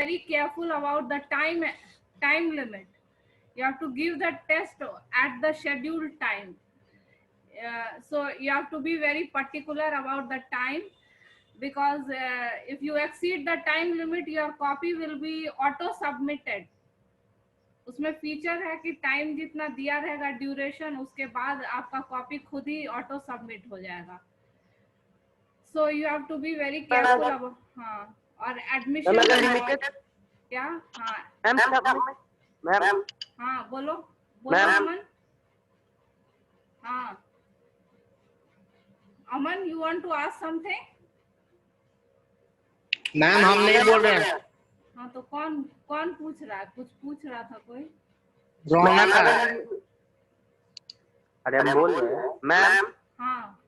very careful about the time limit. You have to give the test at the scheduled time. So you have to be very particular about the time, because if you exceed the time limit, your copy will be auto submitted. उसमें feature है कि time जितना दिया रहेगा duration, उसके बाद आपका copy खुद ही ऑटो सबमिट हो जाएगा. So you have to be very careful about. हाँ, और एडमिशन क्या? हाँ मैम. हाँ, बोलो अमन. हाँ Aman, you want to ask something? Ma'am हम नहीं बोल रहे हैं. हाँ, तो कौन पूछ रहा है? कुछ पूछ रहा था कोई. रौनक. अरे हम बोल रहे हैं मैम. हाँ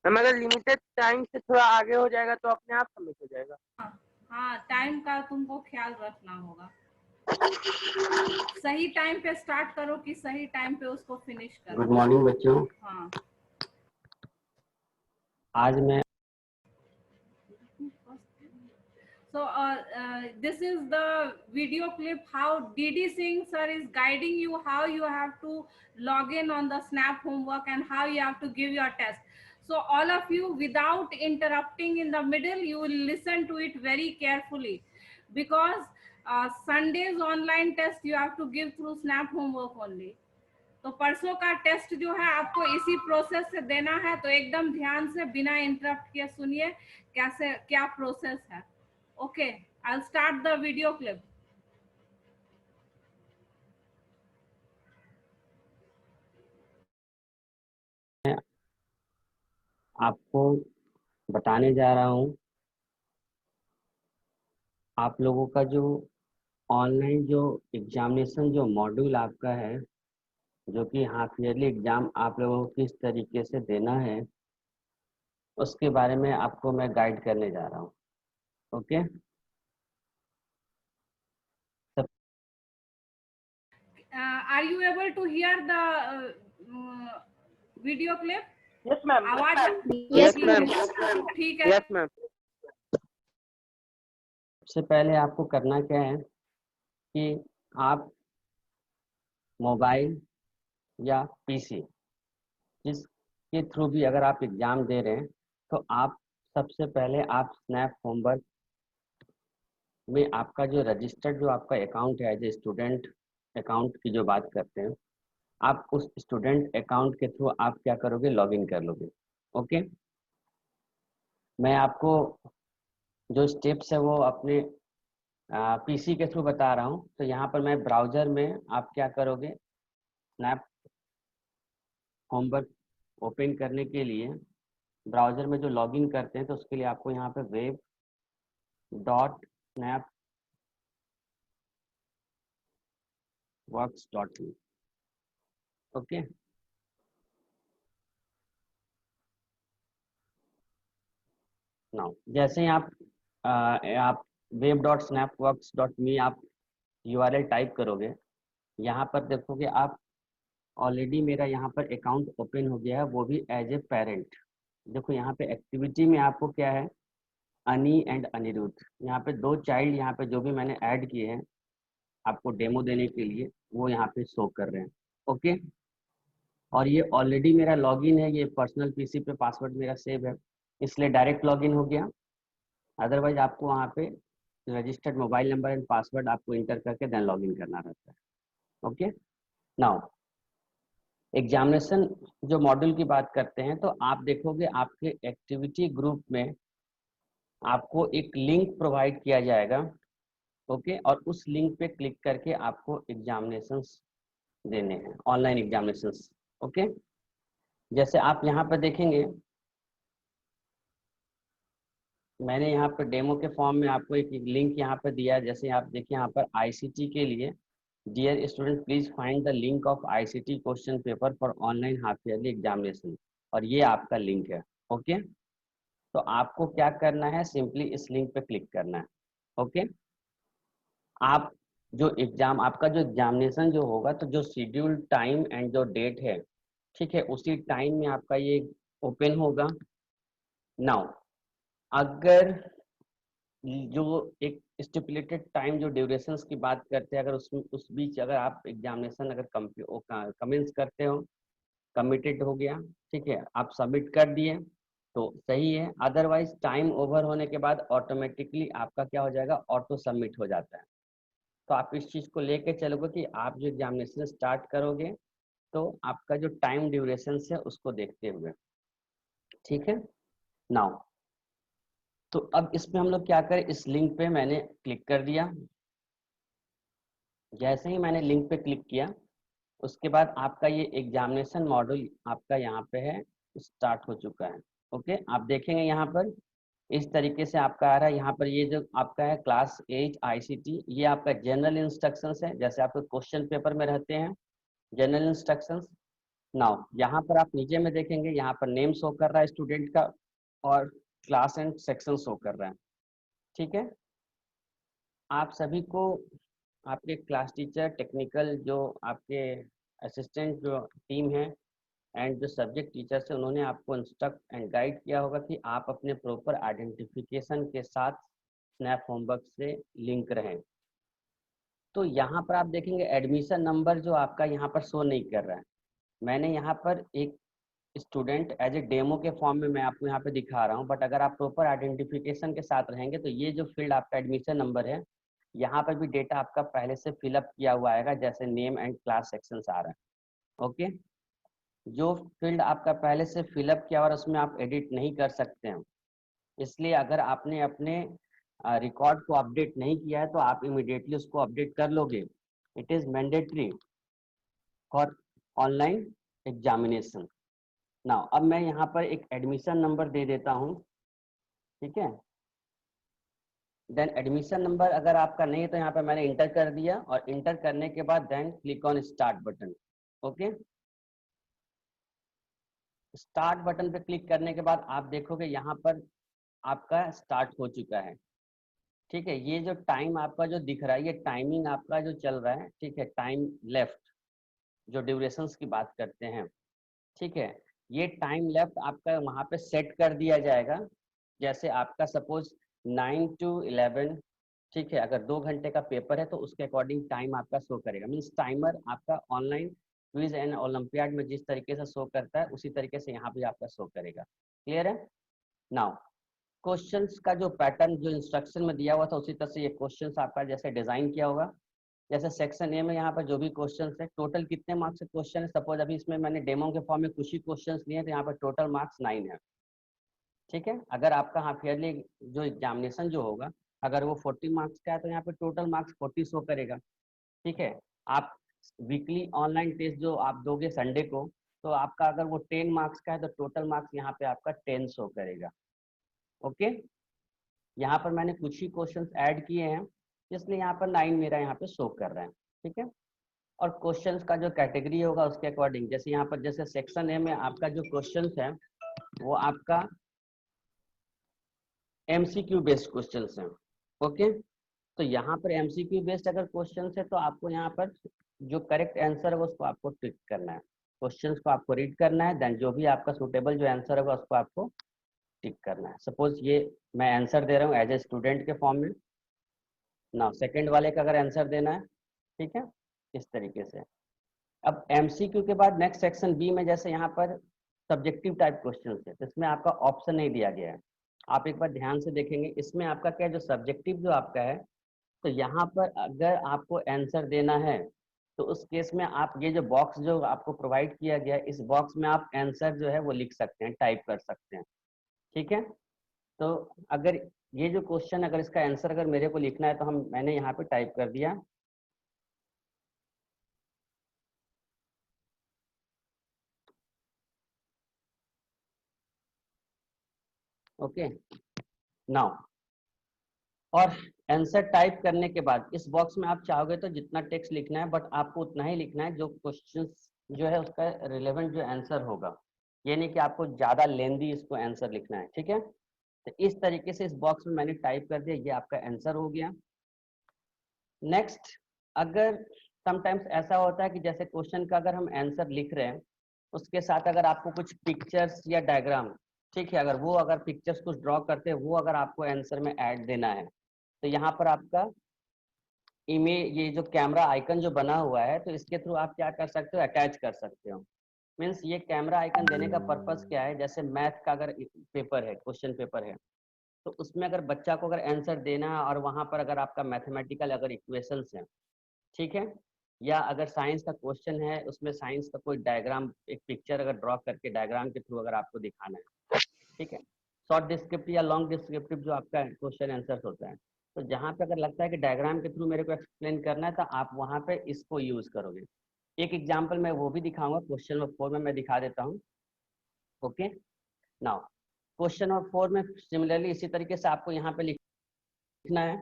मैम अगर लिमिटेड टाइम से थोड़ा आगे हो जाएगा तो अपने आप सबमिट हो जाएगा. हाँ, टाइम का तुमको ख्याल रखना होगा. सही टाइम पे स्टार्ट करो कि सही टाइम पे उसको फिनिश करो. गुड मॉर्निंग बच्चों. हाँ, आज मैं so this is the video clip how DD Singh sir is guiding you how you have to log in on the Snap homework and how you have to give your test. So all of you, without interrupting in the middle, you will listen to it very carefully, because Sunday's online test you have to give through Snap homework only. तो परसों का test जो है आपको इसी process से देना है, तो एकदम ध्यान से बिना इंटरप्ट किए सुनिए कैसे क्या प्रोसेस है. Okay, I will start the video clip. आपको बताने जा रहा हूं आप लोगों का जो ऑनलाइन जो एग्जामिनेशन जो मॉड्यूल आपका है, जो कि हाफ ईयरली एग्जाम आप लोगों को किस तरीके से देना है, उसके बारे में आपको मैं गाइड करने जा रहा हूं. Okay. Are you able to hear the video clip? Yes ma'am. आवाज? Yes ma'am. ठीक है. Yes ma'am. सबसे पहले आपको करना क्या है कि आप मोबाइल या पीसी जिसके थ्रू भी अगर आप एग्जाम दे रहे हैं, तो आप सबसे पहले आप स्नैप होमवर्क में आपका जो रजिस्टर्ड जो आपका अकाउंट है, एज स्टूडेंट अकाउंट की जो बात करते हैं, आप उस स्टूडेंट अकाउंट के थ्रू आप क्या करोगे, लॉगिन कर लोगे. ओके. मैं आपको जो स्टेप्स है वो अपने पीसी के थ्रू बता रहा हूँ. तो यहाँ पर मैं ब्राउजर में आप क्या करोगे, स्नैप होमवर्क ओपन करने के लिए ब्राउजर में जो लॉगिन करते हैं, तो उसके लिए आपको यहाँ पे web.snapworks.me. ओके. नाउ जैसे ही आप web.snapworks.me आप URL टाइप करोगे, यहाँ पर देखोगे आप ऑलरेडी मेरा यहाँ पर अकाउंट ओपन हो गया है, वो भी एज ए पेरेंट. देखो यहाँ पे एक्टिविटी में आपको क्या है, अनी एंड अनिरुद्ध. यहाँ पे दो चाइल्ड यहाँ पे जो भी मैंने ऐड किए हैं आपको डेमो देने के लिए, वो यहाँ पे शो कर रहे हैं. ओके. और ये ऑलरेडी मेरा लॉगिन है, ये पर्सनल पीसी पे पासवर्ड मेरा सेव है, इसलिए डायरेक्ट लॉगिन हो गया. अदरवाइज आपको वहाँ पे registered mobile number and password आपको इंटर करके देन लॉगिन करना रहता है. ओके. नाउ एग्जामिनेशन जो मॉड्यूल की बात करते हैं, तो आप देखोगे आपके एक्टिविटी ग्रुप में आपको एक लिंक प्रोवाइड किया जाएगा. ओके. और उस लिंक पे क्लिक करके आपको एग्जामिनेशंस देने हैं, ऑनलाइन एग्जामिनेशंस. ओके. जैसे आप यहाँ पर देखेंगे, मैंने यहाँ पर डेमो के फॉर्म में आपको एक लिंक यहाँ पर दिया है. जैसे आप देखिए यहाँ पर आईसीटी के लिए, dear student please find the link of ICT question paper for online half yearly examination, और ये आपका लिंक है. ओके. तो आपको क्या करना है, सिंपली इस लिंक पे क्लिक करना है. ओके. आप जो एग्जाम आपका जो एग्जामिनेशन जो होगा, तो जो शेड्यूल टाइम एंड जो डेट है, ठीक है, उसी टाइम में आपका ये ओपन होगा. नाउ अगर जो एक स्टिपुलेटेड टाइम जो ड्यूरेशंस की बात करते हैं, अगर उस बीच अगर आप एग्जामिनेशन अगर कमेंस करते हो, कमिटेड हो गया, ठीक है, आप सबमिट कर दिए तो सही है, अदरवाइज टाइम ओवर होने के बाद ऑटोमेटिकली आपका क्या हो जाएगा, ऑटो सबमिट हो जाता है। तो आप इस चीज़ को लेके चलोगे कि आप जो एग्जामिनेशन स्टार्ट करोगे तो आपका जो टाइम ड्यूरेशन है उसको देखते हुए, ठीक है। नाउ तो अब इसमें हम लोग क्या करें, इस लिंक पे मैंने क्लिक कर दिया। जैसे ही मैंने लिंक पे क्लिक किया उसके बाद आपका ये एग्जामिनेशन मॉड्यूल आपका यहाँ पे है, स्टार्ट हो चुका है। ओके, आप देखेंगे यहाँ पर इस तरीके से आपका आ रहा है। यहाँ पर ये जो आपका है क्लास 8 ICT, ये आपका जनरल इंस्ट्रक्शंस है, जैसे आपके क्वेश्चन पेपर में रहते हैं जनरल इंस्ट्रक्शंस। नाउ यहाँ पर आप नीचे में देखेंगे, यहाँ पर नेम शो कर रहा है स्टूडेंट का और क्लास एंड सेक्शन शो कर रहा है, ठीक है। आप सभी को आपके क्लास टीचर, टेक्निकल जो आपके असिस्टेंट जो टीम है एंड जो सब्जेक्ट टीचर्स है, उन्होंने आपको इंस्ट्रक्ट एंड गाइड किया होगा कि आप अपने प्रॉपर आइडेंटिफिकेशन के साथ स्नैप होमवर्क से लिंक रहें। तो यहाँ पर आप देखेंगे एडमिशन नंबर जो आपका यहाँ पर शो नहीं कर रहा है। मैंने यहाँ पर एक स्टूडेंट एज ए डेमो के फॉर्म में मैं आपको यहाँ पे दिखा रहा हूँ, बट अगर आप प्रॉपर आइडेंटिफिकेशन के साथ रहेंगे तो ये जो फील्ड आपका एडमिशन नंबर है, यहाँ पर भी डेटा आपका पहले से फिलअप किया हुआ आएगा, जैसे नेम एंड क्लास सेक्शन आ रहा है। ओके, जो फील्ड आपका पहले से फिलअप किया और उसमें आप एडिट नहीं कर सकते हैं, इसलिए अगर आपने अपने रिकॉर्ड को अपडेट नहीं किया है तो आप इमिडिएटली उसको अपडेट कर लोगे। It is mandatory for online examination. Now अब मैं यहाँ पर एक एडमिशन नंबर दे देता हूँ, ठीक है। देन एडमिशन नंबर अगर आपका नहीं है तो यहाँ पर मैंने इंटर कर दिया, और इंटर करने के बाद then click on start button. Okay, start button पे क्लिक करने के बाद आप देखोगे यहाँ पर आपका स्टार्ट हो चुका है, ठीक है। ये जो टाइम आपका जो दिख रहा है, ये टाइमिंग आपका जो चल रहा है, ठीक है, टाइम लेफ्ट जो ड्यूरेशंस की बात करते हैं, ठीक है। ये टाइम लेफ्ट आपका वहाँ पे सेट कर दिया जाएगा, जैसे आपका सपोज 9 to 11, ठीक है। अगर 2 घंटे का पेपर है तो उसके अकॉर्डिंग टाइम आपका शो करेगा। मीन्स टाइमर आपका ऑनलाइन क्विज एंड ओलंपियाड में जिस तरीके से शो करता है उसी तरीके से यहाँ भी आपका शो करेगा। क्लियर है। नाउ क्वेश्चंस का जो पैटर्न जो इंस्ट्रक्शन में दिया हुआ था उसी तरह से ये क्वेश्चंस आपका जैसे डिजाइन किया होगा। जैसे सेक्शन ए में यहाँ पर जो भी क्वेश्चंस है, टोटल कितने मार्क्स के क्वेश्चन है, सपोज अभी इसमें मैंने डेमो के फॉर्म में कुछ ही क्वेश्चंस लिए तो यहाँ पर टोटल मार्क्स 9 है, ठीक है। अगर आपका हाफ ईयरली जो एग्जामिनेशन जो होगा अगर वो 40 मार्क्स का है तो यहाँ पे टोटल मार्क्स 40 शो करेगा, ठीक है। आप वीकली ऑनलाइन टेस्ट जो आप दोगे संडे को, तो आपका अगर वो 10 मार्क्स का है तो टोटल मार्क्स यहाँ पे आपका 10 शो करेगा। ओके, यहाँ पर मैंने कुछ ही क्वेश्चंस ऐड किए हैं इसलिए यहाँ पर 9 मेरा यहाँ पे शो कर रहा है, ठीक है। और क्वेश्चंस का जो कैटेगरी होगा उसके अकॉर्डिंग, जैसे यहाँ पर जैसे सेक्शन ए में आपका जो क्वेश्चंस है वो आपका MCQ बेस्ड क्वेश्चंस हैं। ओके, तो यहाँ पर MCQ बेस्ड अगर क्वेश्चंस है तो आपको यहाँ पर जो करेक्ट आंसर है उसको आपको टिक करना है, क्वेश्चंस को आपको रीड करना है, देन जो भी आपका सूटेबल जो आंसर होगा उसको आपको टिक करना है। सपोज ये मैं आंसर दे रहा हूँ एज ए स्टूडेंट के फॉर्म में। ना सेकंड वाले का अगर आंसर देना है, ठीक है, इस तरीके से। अब MCQ के बाद नेक्स्ट सेक्शन बी में जैसे यहाँ पर सब्जेक्टिव टाइप क्वेश्चन है, इसमें आपका ऑप्शन नहीं दिया गया है। आप एक बार ध्यान से देखेंगे इसमें आपका क्या जो सब्जेक्टिव जो आपका है, तो यहाँ पर अगर आपको आंसर देना है तो उस केस में आप ये जो बॉक्स जो आपको प्रोवाइड किया गया है, इस बॉक्स में आप आंसर जो है वो लिख सकते हैं, टाइप कर सकते हैं, ठीक है। तो अगर ये जो क्वेश्चन अगर इसका आंसर अगर मेरे को लिखना है तो मैंने यहाँ पे टाइप कर दिया। ओके, नाउ और आंसर टाइप करने के बाद इस बॉक्स में आप चाहोगे तो जितना टेक्स्ट लिखना है, बट आपको उतना ही लिखना है जो क्वेश्चन जो है उसका रिलेवेंट जो आंसर होगा, ये नहीं कि आपको ज्यादा लेंदी इसको आंसर लिखना है, ठीक है। तो इस तरीके से इस बॉक्स में मैंने टाइप कर दिया, ये आपका आंसर हो गया। नेक्स्ट, अगर समटाइम्स ऐसा होता है कि जैसे क्वेश्चन का अगर हम आंसर लिख रहे हैं उसके साथ अगर आपको कुछ पिक्चर्स या डायग्राम ठीक है, अगर पिक्चर्स कुछ ड्रॉ करते हैं, वो अगर आपको आंसर में ऐड देना है, तो यहाँ पर आपका इमेज, ये जो कैमरा आइकन जो बना हुआ है, तो इसके थ्रू आप क्या कर सकते हो, अटैच कर सकते हो। मीन्स ये कैमरा आइकन देने का पर्पस क्या है, जैसे मैथ का अगर पेपर है, क्वेश्चन पेपर है, तो उसमें अगर बच्चा को अगर आंसर देना है और वहाँ पर अगर आपका मैथमेटिकल अगर इक्वेशंस हैं, ठीक है, या अगर साइंस का क्वेश्चन है, उसमें साइंस का कोई डायग्राम, एक पिक्चर अगर ड्रॉ करके डायग्राम के थ्रू अगर आपको दिखाना है, ठीक है, शॉर्ट डिस्क्रिप्टिव या लॉन्ग डिस्क्रिप्टिव जो आपका क्वेश्चन आंसर होता है, तो जहाँ पे अगर लगता है कि डायग्राम के थ्रू मेरे को एक्सप्लेन करना है, तो आप वहाँ पे इसको यूज करोगे। एक एग्जाम्पल मैं वो भी दिखाऊंगा, क्वेश्चन नंबर 4 में मैं दिखा देता हूँ। ओके, नाउ क्वेश्चन नंबर 4 में सिमिलरली इसी तरीके से आपको यहाँ पे लिखना है।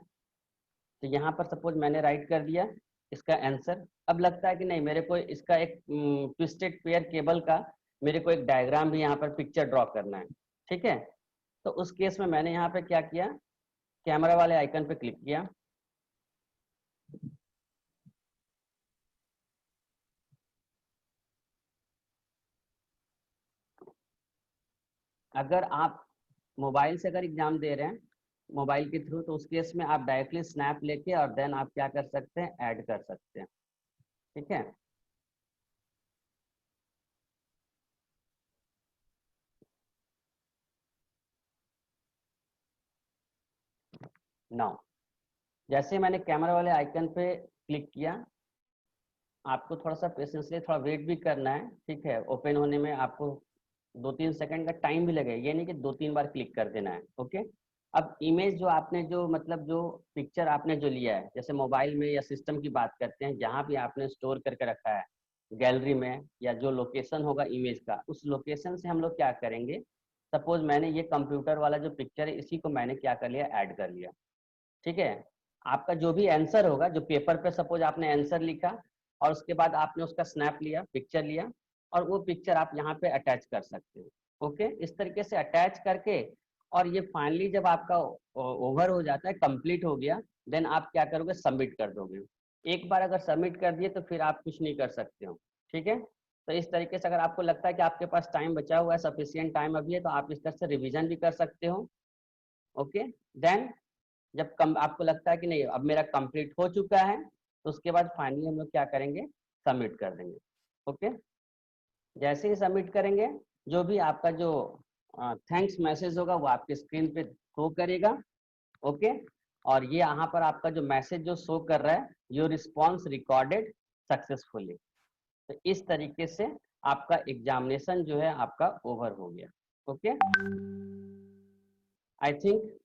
तो यहाँ पर सपोज मैंने राइट कर दिया इसका आंसर। अब लगता है कि नहीं, मेरे को इसका एक ट्विस्टेड पेयर केबल का मेरे को एक डायग्राम भी यहाँ पर पिक्चर ड्रॉ करना है, ठीक है। तो उस केस में मैंने यहाँ पे क्या किया, कैमरा वाले आइकन पे क्लिक किया, अगर आप मोबाइल से अगर एग्जाम दे रहे हैं मोबाइल के थ्रू, तो उस केस में आप डायरेक्टली स्नैप लेके और देन आप क्या कर सकते हैं, ऐड कर सकते हैं, ठीक है। नाउ जैसे मैंने कैमरा वाले आइकन पे क्लिक किया, आपको थोड़ा सा पेशेंसली थोड़ा वेट भी करना है, ठीक है। ओपन होने में आपको 2-3 सेकंड का टाइम भी लगेगा, ये नहीं कि 2-3 बार क्लिक कर देना है। ओके, अब इमेज जो आपने जो मतलब जो पिक्चर आपने जो लिया है, जैसे मोबाइल में या सिस्टम की बात करते हैं, जहाँ भी आपने स्टोर करके रखा है गैलरी में, या जो लोकेशन होगा इमेज का, उस लोकेशन से हम लोग क्या करेंगे, सपोज मैंने ये कंप्यूटर वाला जो पिक्चर है, इसी को मैंने क्या कर लिया, ऐड कर लिया, ठीक है। आपका जो भी आंसर होगा, जो पेपर पे सपोज आपने आंसर लिखा और उसके बाद आपने उसका स्नैप लिया, पिक्चर लिया, और वो पिक्चर आप यहाँ पे अटैच कर सकते हो। ओके, इस तरीके से अटैच करके, और ये फाइनली जब आपका ओवर हो जाता है, कंप्लीट हो गया, देन आप क्या करोगे, सबमिट कर दोगे। एक बार अगर सबमिट कर दिए तो फिर आप कुछ नहीं कर सकते हो, ठीक है। तो इस तरीके से अगर आपको लगता है कि आपके पास टाइम बचा हुआ है, सफिशियंट टाइम अभी है, तो आप इस तरह से रिविजन भी कर सकते हो। ओके, देन जब आपको लगता है कि नहीं अब मेरा कंप्लीट हो चुका है, तो उसके बाद फाइनली हम लोग क्या करेंगे, सबमिट कर देंगे। ओके, जैसे ही सबमिट करेंगे, जो भी आपका जो थैंक्स मैसेज होगा वो आपके स्क्रीन पे शो करेगा। ओके, और ये यहाँ पर आपका जो मैसेज जो शो कर रहा है, योर रिस्पॉन्स रिकॉर्डेड सक्सेसफुली। तो इस तरीके से आपका एग्जामिनेशन जो है आपका ओवर हो गया। ओके, आई थिंक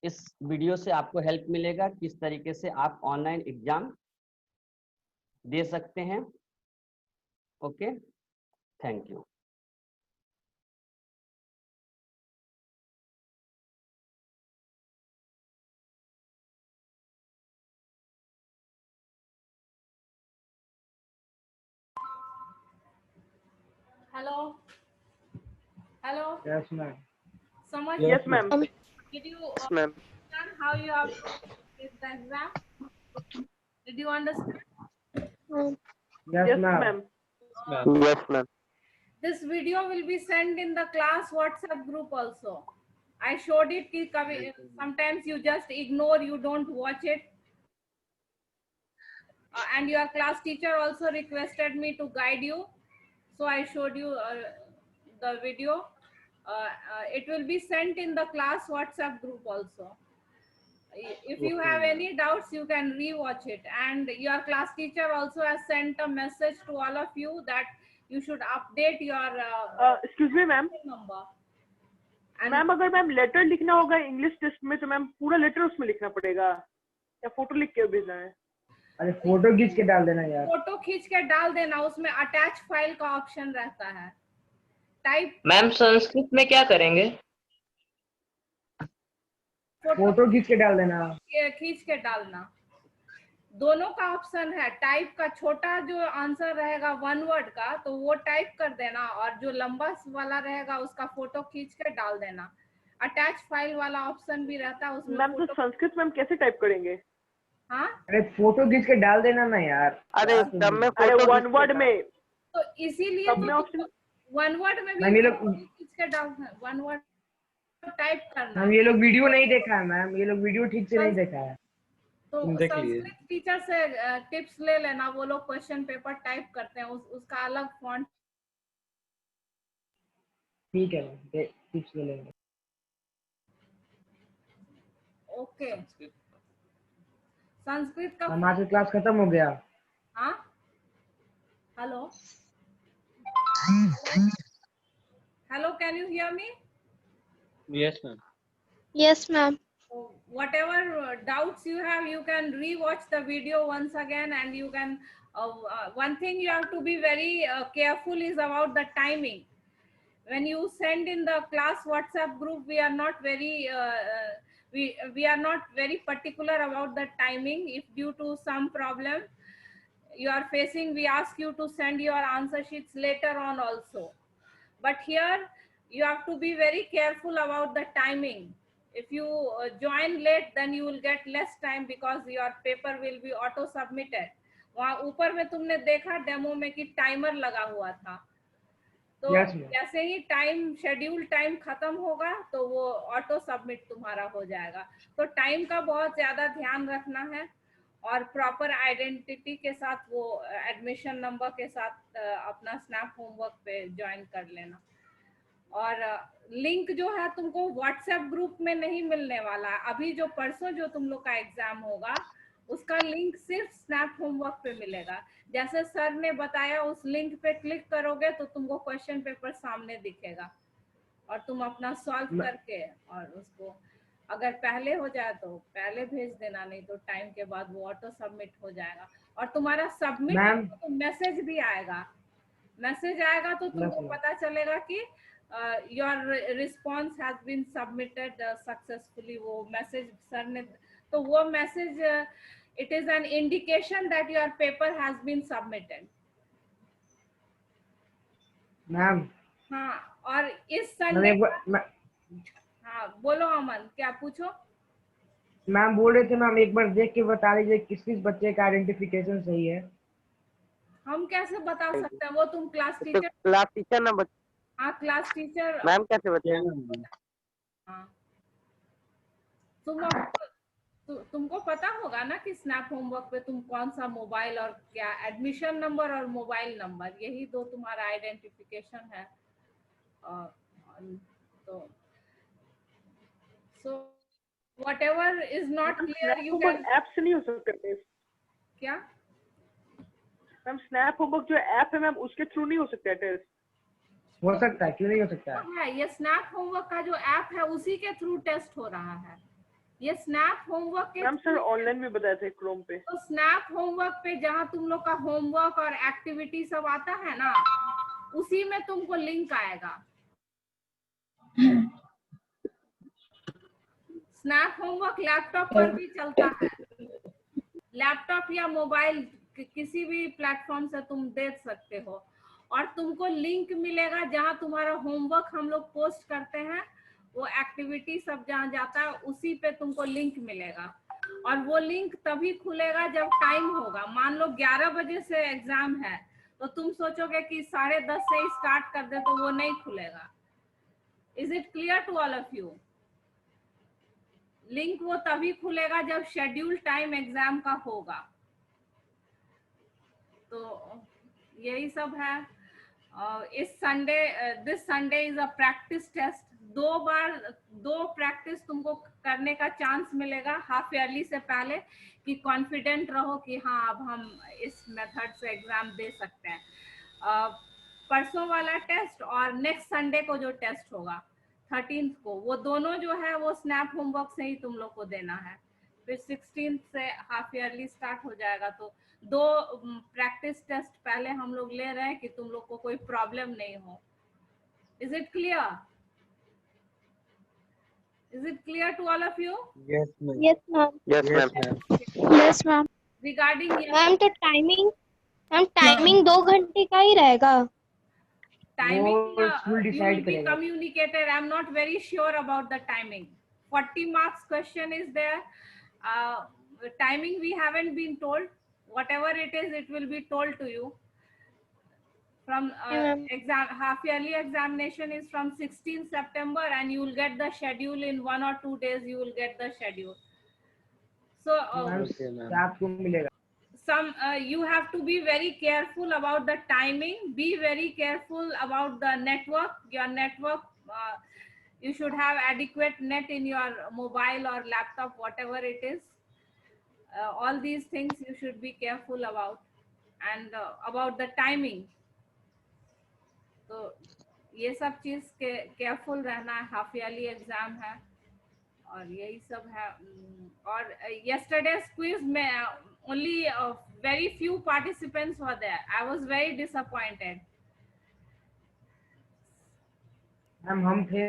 इस वीडियो से आपको हेल्प मिलेगा किस तरीके से आप ऑनलाइन एग्जाम दे सकते हैं। Okay, thank you. Hello. Hello. Yes, ma'am. Samaj, Yes, ma'am. did you Yes, ma'am. understand how you have to take the exam? Did you understand? Yes, ma'am. Yes, ma'am. This video will be sent in the class WhatsApp group also. I showed it. Sometimes you just ignore, you don't watch it. And your class teacher also requested me to guide you. So I showed you the video. It will be sent in the class WhatsApp group also. If you have any doubts, you can re-watch it. And your class teacher also has sent a message to all of you that you should update your excuse me ma'am number. And ma'am अगर ma'am letter लिखना होगा English test में तो ma'am पूरा letter उसमें लिखना पड़ेगा या फोटो लिख के भेजना है? अरे फोटो खींच के डाल देना यार। फोटो खींच के डाल देना, उसमें अटैच फाइल का ऑप्शन रहता है। टाइप मैम संस्कृत में क्या करेंगे? फोटो खींच के डाल देना। खींच के डालना, दोनों का ऑप्शन है। टाइप का छोटा जो आंसर रहेगा 1 वर्ड का, तो वो टाइप कर देना, और जो लंबा वाला रहेगा उसका फोटो खींच के डाल देना। अटैच फाइल वाला ऑप्शन भी रहता है उसमें। मैम तो संस्कृत मैम कैसे टाइप करेंगे? हाँ, अरे फोटो खींच के डाल देना ना यार। अरे तब मैं अरे फोटो 1 वर्ड में तो इसीलिए तब में ऑप्शन वन वर्ड में मैम ये भी लोग इसके डालना, वन वर्ड टाइप करना। मैम ये लोग वीडियो नहीं देखा है मैम, ये लोग वीडियो ठीक से नहीं देखा है। तो देख लिए। संस्कृत टीचर से टिप्स ले लेना, वो लोग क्वेश्चन पेपर टाइप करते हैं, उसका अलग फॉन्ट। ठीक है मैम, टिप्स ले लेंगे। ओके, संस्कृत का मैम आज की क्लास खत्म हो गया। हाँ, hello hello, can you hear me? Yes, ma'am. Yes, ma'am. Whatever doubts you have, you can re-watch the video once again, and you can one thing you have to be very careful is about the timing. When you send in the class WhatsApp group, we are not very we are not very particular about the timing. If due to some problem you are facing, we ask you to send your answer sheets later on also. But here you have to be very careful about the timing. If you join late, then you will get less time because your paper will be auto submitted. वहाँ ऊपर में तुमने देखा demo में कि timer लगा हुआ था, तो Yes, ma'am. जैसे ही टाइम शेड्यूल टाइम खत्म होगा तो वो ऑटो सबमिट तुम्हारा हो जाएगा। तो टाइम का बहुत ज्यादा ध्यान रखना है, और प्रॉपर आइडेंटिटी के साथ वो एडमिशन नंबर के साथ अपना स्नैप होमवर्क पे ज्वाइन कर लेना। और लिंक जो है तुमको व्हाट्सएप ग्रुप में नहीं मिलने वाला है। अभी जो परसों जो तुम लोग का एग्जाम होगा उसका लिंक सिर्फ स्नैप होमवर्क पे मिलेगा। जैसे सर ने बताया उस लिंक पे क्लिक करोगे तो तुमको क्वेश्चन पेपर सामने दिखेगा, और तुम अपना सॉल्व करके और उसको अगर पहले हो जाए तो पहले भेज देना, नहीं तो टाइम के बाद वो ऑटो सबमिट हो जाएगा। और तुम्हारा सबमिट तो मैसेज भी आएगा, मैसेज आएगा तो तुमको पता चलेगा कि your response has been submitted successfully. वो मैसेज सर ने, तो वो message it is an indication that your paper has been submitted. Ma'am हाँ, और इस संडे, मैम हाँ बोलो अमन, क्या पूछो? मैम बोल रहे थे मैम एक बार देख के बता दीजिए किस बच्चे का आइडेंटिफिकेशन सही है। हम कैसे बता सकते हैं, वो तुम क्लास तो टीचर। क्लास टीचर ना हाँ, क्लास टीचर। मैम कैसे बताएं? हाँ, तुमको पता होगा ना कि स्नैप होमवर्क पे तुम कौन सा मोबाइल और क्या एडमिशन नंबर और मोबाइल नंबर, यही दो तुम्हारा आइडेंटिफिकेशन है। तो so whatever is not clear you can. App से नहीं हो सकता टेस्ट क्या मैम? स्नैप होमवर्क जो ऐप है मैम उसके थ्रू नहीं हो सकता टेस्ट? हो सकता है, क्यों नहीं हो सकता है? ये स्नैप होमवर्क का जो ऐप है उसी के थ्रू टेस्ट हो रहा है। ये स्नैप होमवर्क के मैम सर ऑनलाइन में बताए थे क्रोम पे। तो स्नैप होमवर्क पे जहाँ तुम लोग का होमवर्क और एक्टिविटी सब आता है ना, उसी में तुमको लिंक आएगा। स्नैप होमवर्क लैपटॉप पर भी चलता है, लैपटॉप या मोबाइल किसी भी प्लेटफॉर्म से तुम देख सकते हो। और तुमको लिंक मिलेगा जहाँ तुम्हारा होमवर्क हम लोग पोस्ट करते हैं, वो एक्टिविटी सब जहाँ जाता है उसी पे तुमको लिंक मिलेगा। और वो लिंक तभी खुलेगा जब टाइम होगा। मान लो 11 बजे से एग्जाम है तो तुम सोचोगे कि 10:30 से स्टार्ट कर दे, तो वो नहीं खुलेगा। Is it clear to all of you? Link वो तभी खुलेगा जब शेड्यूल टाइम एग्जाम का होगा। तो यही सब है। इस Sunday, this Sunday is a practice test. 2 practice तुमको करने का चांस मिलेगा हाफ ईयरली से पहले, कि कॉन्फिडेंट रहो कि हाँ अब हम इस मेथड से एग्जाम दे सकते हैं। परसों वाला टेस्ट और नेक्स्ट संडे को जो टेस्ट होगा 13th को, वो दोनों जो है वो स्नैप होमवर्क से ही तुम लोग को देना है। फिर 16th से हाफ ईयरली स्टार्ट हो जाएगा। तो 2 प्रैक्टिस टेस्ट पहले हम लोग ले रहे हैं कि तुम लोग को कोई प्रॉब्लम नहीं हो। Is it clear? Is it clear to all of you? Yes, ma'am. Yes, ma'am. Yes Yes, ma'am. ma'am. Yes, ma'am. Regarding ma'am तो टाइमिंग 2 घंटे का ही रहेगा। timing, वो school you decide will be करेगा। communicated. I'm not very sure about the timing. 40 marks question is there. Timing we haven't been told. Whatever it is, it will be told to you. From ma'am. exam half yearly examination is from 16 September, and you will get the schedule in 1 or 2 days. You will get the schedule. So ma'am Okay, ma'am. रात को मिलेगा। some you have to be very careful about the timing. Be very careful about the network. Your network, you should have adequate net in your mobile or laptop, whatever it is. All these things you should be careful about, and about the timing. तो ये सब चीज careful रहना है। Half yearly exam है और यही सब है। और yesterday's quiz में only very few participants were there. I was very disappointed. Ma'am हम थे।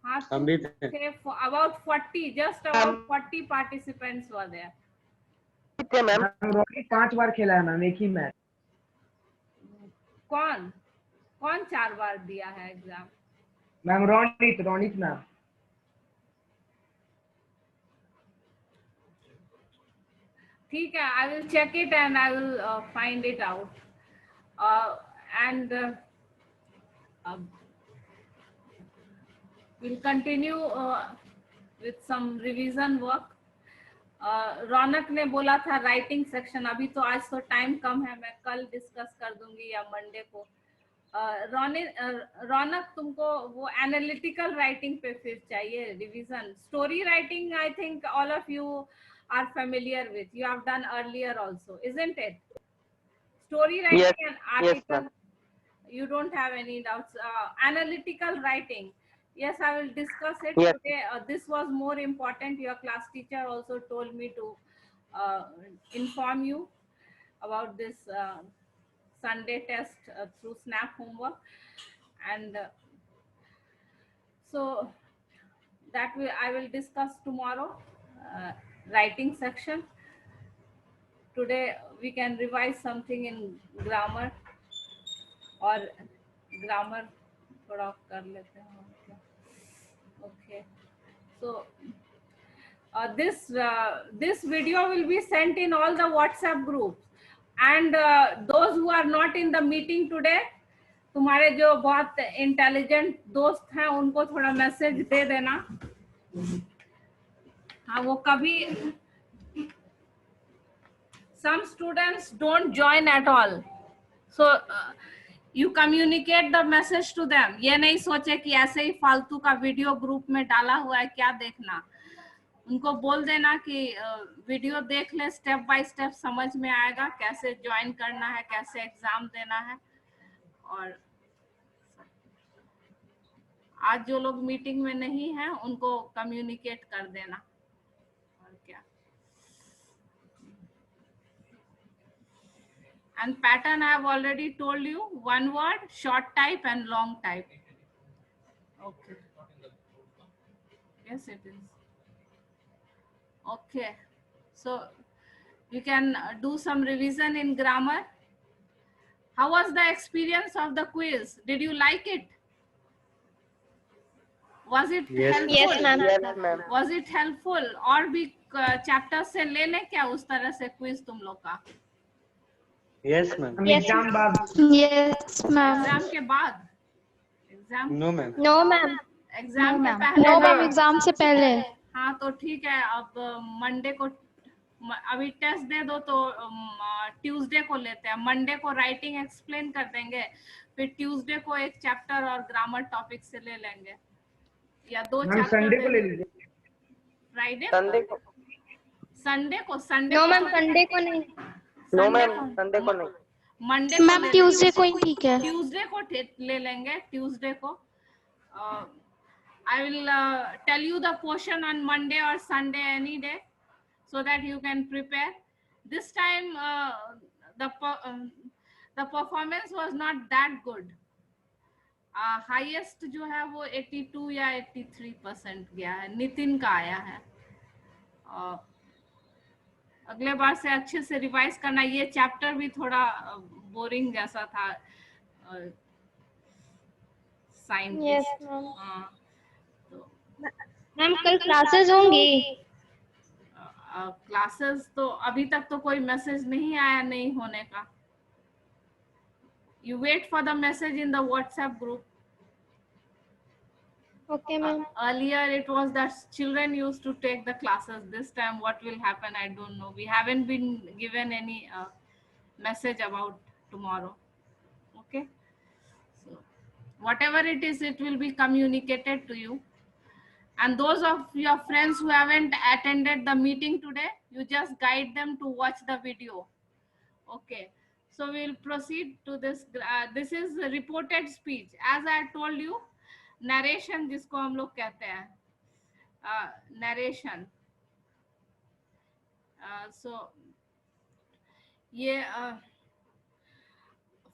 हाँ, हम भी थे। थे about 40, just about 40 participants were there. कितने मैम? मैम रोहित 5 बार खेला है मैम एक ही मैच। कौन 4 बार दिया है एग्जाम? Ma'am Ronit ma'am. ठीक है, I will check it and I will find it out. And we'll continue with some revision work. रौनक ने बोला था राइटिंग सेक्शन, अभी तो आज तो टाइम कम है, मैं कल डिस्कस कर दूंगी या मंडे को। रौनक तुमको वो एनालिटिकल राइटिंग पे फिर चाहिए revision. Story writing I think all of you are familiar with, you have done earlier also, isn't it? Story writing Yes. and article, ma'am. you don't have any doubts. Analytical writing, yes, I will discuss it Yes. today. This was more important. Your class teacher also told me to inform you about this Sunday test through Snap homework, and so that I will discuss tomorrow. Writing section. Today we can revise something in grammar, or grammar थोड़ा कर लेते हैं। Okay, so this video will be sent in all the WhatsApp groups, and those who are not in the meeting today, तुम्हारे जो बहुत intelligent दोस्त हैं उनको थोड़ा मैसेज दे देना। हाँ, वो कभी some students don't join at all, so you communicate the message to them. ये नहीं सोचे कि ऐसे ही फालतू का वीडियो ग्रुप में डाला हुआ है, क्या देखना। उनको बोल देना कि वीडियो देख ले, स्टेप बाय स्टेप समझ में आएगा कैसे ज्वाइन करना है, कैसे एग्जाम देना है। और आज जो लोग मीटिंग में नहीं है उनको कम्युनिकेट कर देना। And pattern I have already told you, one word, short type and long type. Okay. Yes, it is. Okay. So you can do some revision in grammar. How was the experience of the quiz? Did you like it? Was it helpful? Yes, ma'am. Yes, ma'am. Was it helpful? और भी chapter से ले लें क्या उस तरह से quiz तुम लोग का? Yes, ma'am. हम Yes. एग्जाम बाद। Yes, ma'am. एग्जाम के बाद? Exam? No, ma'am. No, ma'am. Exam के पहले? No, ma'am. एग्जाम से पहले। हाँ, तो ठीक है। अब मंडे को अभी टेस्ट दे दो तो ट्यूसडे को लेते हैं। मंडे को राइटिंग एक्सप्लेन कर देंगे, फिर ट्यूसडे को एक चैप्टर और ग्रामर टॉपिक से ले लेंगे, या 2 चैप्टर संडे को ले लीजिए। फ्राइडे संडे को? संडे को No, ma'am. संडे को नहीं। नो मैम, संडे को नहीं। मंडे मैम ट्यूसडे को ही ठीक है। ट्यूसडे को ले लेंगे। ट्यूसडे को I will tell you the portion on Monday or Sunday, any day, so that you can prepare. This time the performance was not that good. Highest जो है वो 82 या 83% गया है, नितिन का आया है। अगले बार से अच्छे से रिवाइज करना। ये चैप्टर भी थोड़ा बोरिंग जैसा था, साइंस। Yes, ma'am. मैम कल क्लासेस होंगी? क्लासेस तो अभी तक तो कोई मैसेज नहीं आया नहीं होने का। You wait for the message in the WhatsApp group. Okay, ma'am. Earlier it was that children used to take the classes. This time what will happen, I don't know. We haven't been given any message about tomorrow. Okay, so whatever it is, it will be communicated to you. And those of your friends who haven't attended the meeting today, you just guide them to watch the video. Okay, so we'll proceed to this. This is reported speech. As I told you, narration जिसको हम लोग कहते हैं, narration. So ये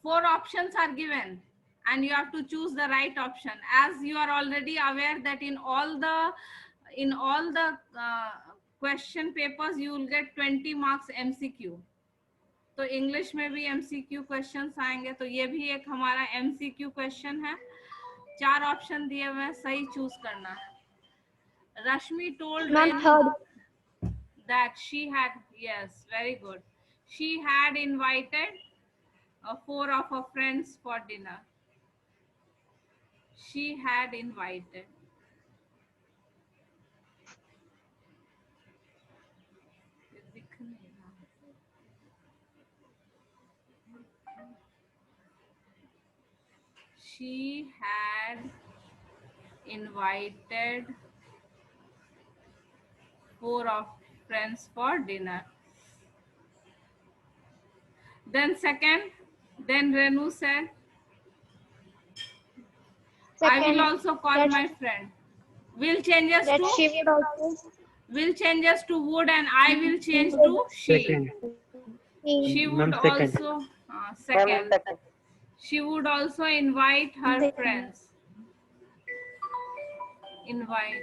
4 options are given and you have to choose the right option. As you are already aware that in all the question papers you will get 20 marks MCQ. तो English में भी MCQ questions आएंगे, तो ये भी एक हमारा MCQ क्वेश्चन है. 4 ऑप्शन दिए हुए हैं, सही चूज करना है. Rashmi told Ma'am, Renu third. that she had, yes, very good. She had invited 4 of her friends for dinner. She had invited. She had invited 4 of friends for dinner. Then second, then Renu said, I will Second, also call that- my friend. Will changes that to she would also will changes to would and I will change to she. Second. She would Ma'am, second. also Ma'am, second. second. She would also invite her Second. friends. Invite.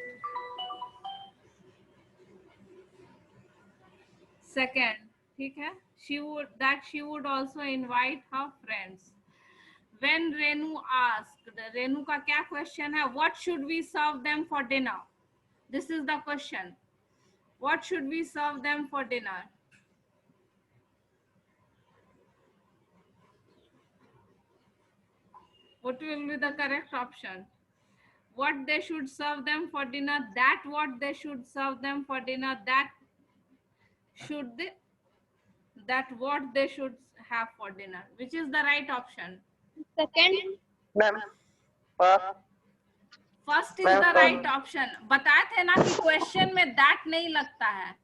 Second, ठीक है? She would also invite her friends. When Renu asked, Renu का क्या question है? What should we serve them for dinner? This is the question. What should we serve them for dinner? What will be the correct option? What they should serve them for dinner, that what they should serve them for dinner, that what they should have for dinner. Which is the right option? second, Ma'am, first. First is Ma'am, the first. right option. बताए थे ना कि question में that नहीं लगता है.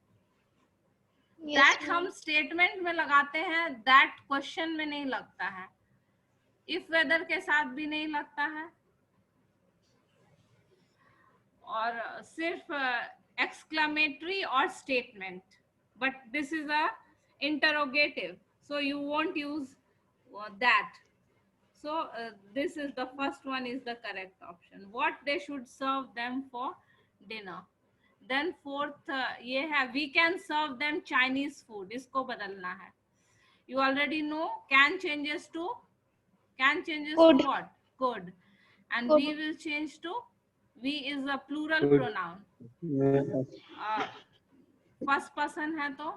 yes, That ma'am. हम statement में लगाते हैं, that क्वेश्चन में नहीं लगता है. इफ वेदर के साथ भी नहीं लगता है और सिर्फ एक्सक्लेमेटरी और statement. But this is a interrogative, so you won't use that. So this is the first one is the correct option. What they should serve them for dinner. Then fourth ये है, we can serve them Chinese food. इसको बदलना है. You already know can changes to Could. what? Could. And Could. we will change to, we is a plural Could. pronoun. Yeah. First person है तो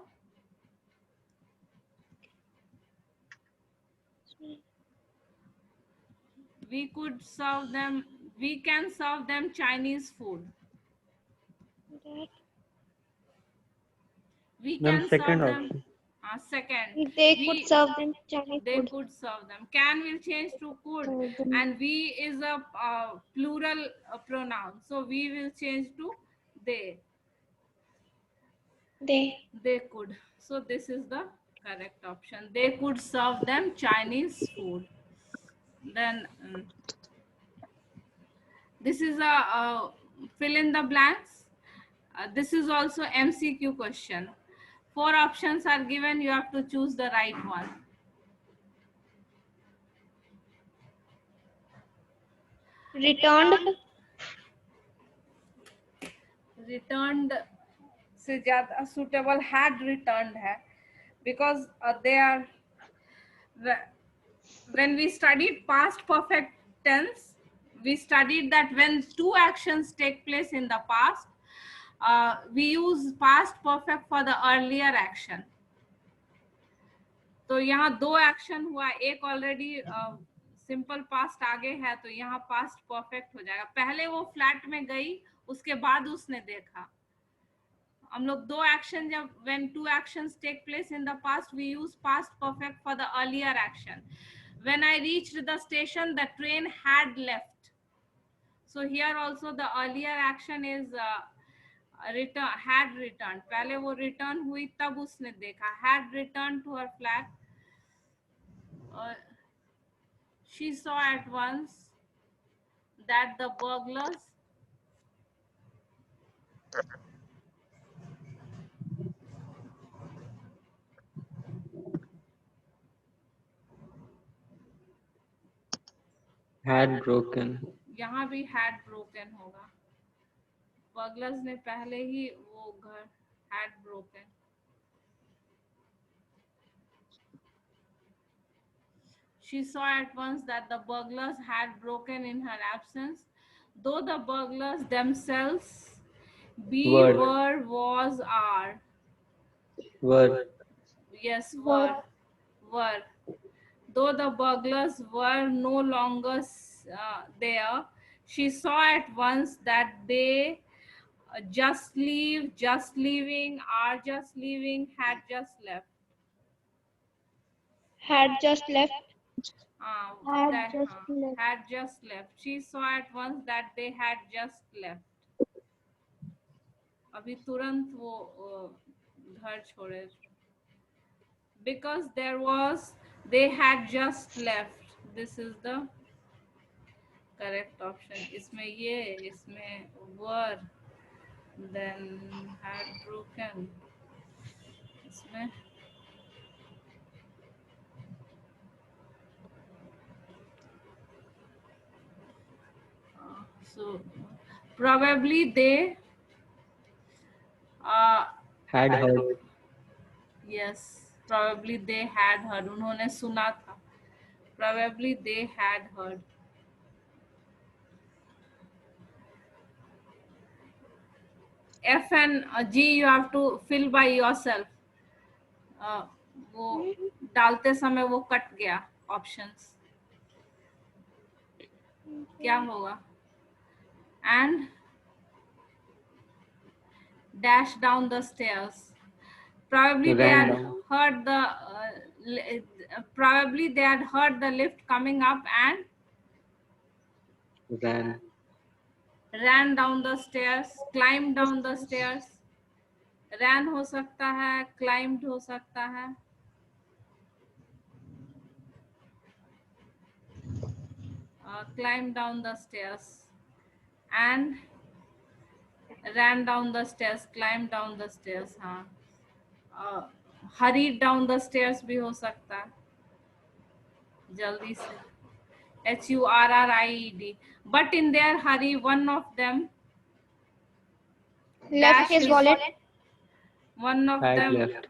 we can serve them Chinese food. That We Ma'am, can second serve them. option. Second. they We- could serve them Chinese They food. could serve them. Can will change to could, and we is a plural pronoun, so we will change to they. They could. So this is the correct option. They could serve them Chinese food. Then this is a fill in the blanks. This is also MCQ question. 4 options are given. You have to choose the right one. Returned से ज़्यादा suitable had returned है, because they are, when we studied past perfect tense, we studied that when 2 actions take place in the past, we use past perfect for the earlier action. तो यहाँ दो action हुआ, एक already simple past आगे है तो यहाँ past perfect हो जाएगा। पहले वो फ्लैट में गई, उसके बाद उसने देखा। हम लोग दो एक्शन, जब when two actions take place in the past, we use past perfect for the earlier action. When I reached the station, the train had left. So here also the earlier action is return, had returned. पहले वो return हुई तब उसने देखा, had returned to her flat. She saw at once that the burglars had broken. यहाँ भी had broken होगा, burglars ने पहले ही वो घर had broken. She saw at once that the burglars had broken in her absence, though the burglars themselves be, were, was, are. Were. Yes, were. Though the burglars were no longer there, she saw at once that they just leave, just leaving, are just leaving, had just left. Had just left. Had Had just left. had just left. She saw at once that they had just left. अभी तुरंत वो घर छोड़े. Because there was, they had just left. This is the correct option. इसमें ये, इसमें were, then had broken. इसमें so probably they Had heard. yes, probably they had heard. उन्होंने सुना था. Probably they had heard. F and G you have to fill by yourself. वो डालते समय वो कट गया options. क्या होगा? And dash down the stairs. Probably they Ran had down. heard the probably they had heard the lift coming up and Ran. ran down the stairs, climbed down the stairs. ran हो सकता है, climbed हो सकता है. Climbed down the stairs and ran down the stairs, climbed down the stairs. हाँ. Hurried down the stairs भी हो सकता है, जल्दी से. HURRIED. But in their hurry, one of them Left his wallet. one of Had them left.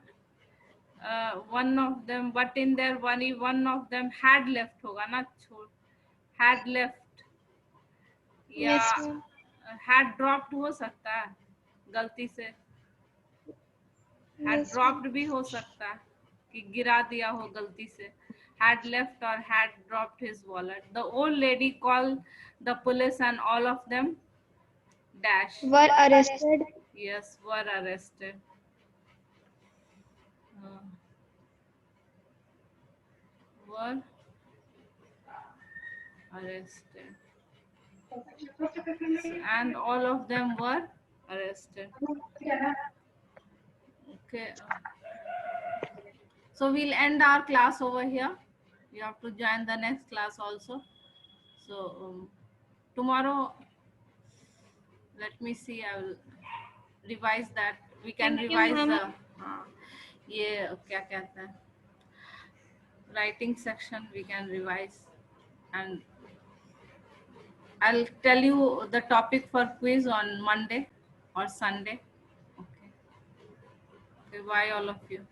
one of them, but in their worry, one of them had left होगा ना, छोड़, had left या Yes, ma'am. had dropped हो सकता है गलती से. had Yes, dropped भी हो सकता है कि गिरा दिया हो गलती से. Had left or had dropped his wallet. The old lady called the police and all of them dash. Were arrested. Yes, were arrested. Were arrested. And all of them were arrested. Okay. So we'll end our class over here. You have to join the next class also. So tomorrow, let me see, I will revise that. We can Thank you, revise ma'am. the ये क्या कहते हैं, writing section we can revise, and I'll tell you the topic for quiz on Monday or Sunday. Okay. Okay, bye all of you.